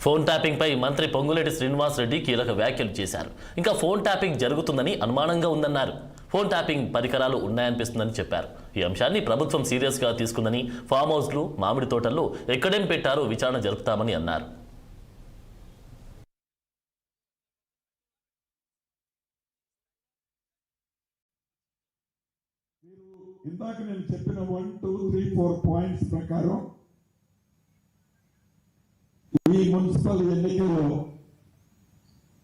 Phone tapping పై మంత్రి పొంగులేటి శ్రీనివాస్ రెడ్డి కీలక వ్యాఖ్యలు చేశారు. ఇంకా ఫోన్ ట్యాపింగ్ జరుగుతుందని అనుమానంగా ఉందన్నారు. ఫోన్ ట్యాపింగ్ పరికరాలు ఉన్నాయనిపిస్తుందని చెప్పారు. ఈ అంశాన్ని ప్రభుత్వం సీరియస్ గా తీసుకుందని, ఫామ్ హౌస్లు, మామిడి తోటల్లో ఎక్కడేం పెట్టారో విచారణ జరుపుతామని అన్నారు. ఇందాక నేను చెప్పిన 1, 2, 3, 4 పాయింట్స్ ప్రకారం ఈ మున్సిపల్ ఎన్నికల్లో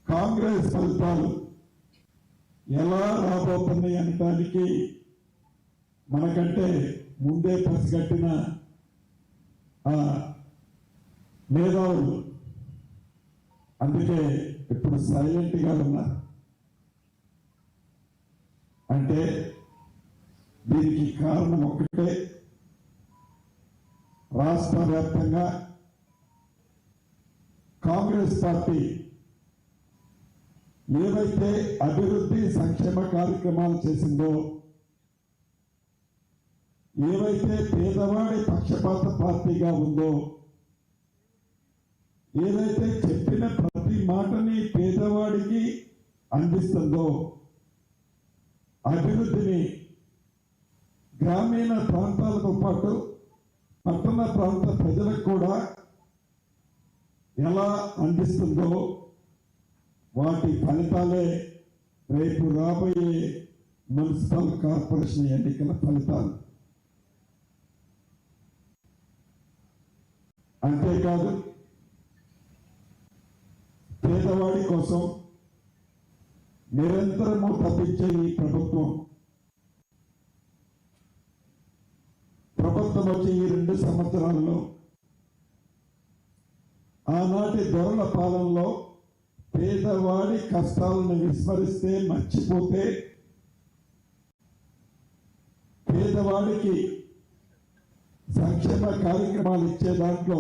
కాంగ్రెస్ ఫలితాలు ఎలా రాబోతున్నాయి అనడానికి మనకంటే ముందే పసిగట్టిన మేధావులు అందుకే ఇప్పుడు సైలెంట్గా ఉన్నారు. అంటే దీనికి కారణం ఒకటే, రాష్ట్ర వ్యాప్తంగా కాంగ్రెస్ పార్టీ ఏవైతే అభివృద్ధి సంక్షేమ కార్యక్రమాలు చేసిందో, ఏవైతే పేదవాడి పక్షపాత పార్టీగా ఉందో, ఏదైతే చెప్పిన ప్రతి మాటని పేదవాడికి అందిస్తుందో, అభివృద్ధిని గ్రామీణ ప్రాంతాలతో పాటు పట్టణ ప్రాంత ప్రజలకు కూడా ఎలా అందిస్తుందో వాటి ఫలితాలే రేపు రాబోయే మున్సిపల్ కార్పొరేషన్ ఎన్నికల ఫలితాలు. అంతేకాదు, పేదవాడి కోసం నిరంతరము తప్పించే ఈ ప్రభుత్వం వచ్చి ఈ 2 సంవత్సరాల్లో ఆనాటి దొరల పాలనలో పేదవాడి కష్టాలను విస్మరిస్తే, మర్చిపోతే, పేదవాడికి సంక్షేమ కార్యక్రమాలు ఇచ్చే దాంట్లో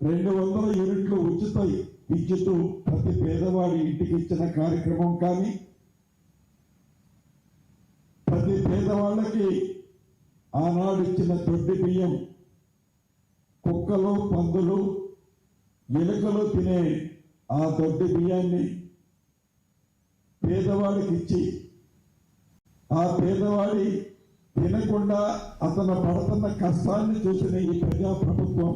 200 యూనిట్లు ఉచిత విద్యుత్ ప్రతి పేదవాడి ఇంటికి ఇచ్చిన కార్యక్రమం కానీ, ప్రతి పేదవాళ్ళకి ఆనాడు ఇచ్చిన దొడ్డి బియ్యం కుక్కలు, పందులు, ఎలుకలు తినే ఆ దొడ్డి బియ్యాన్ని పేదవాడికి ఇచ్చి, ఆ పేదవాడి తినకుండా అతను పడుతున్న కష్టాన్ని చూసిన ఈ ప్రజాప్రభుత్వం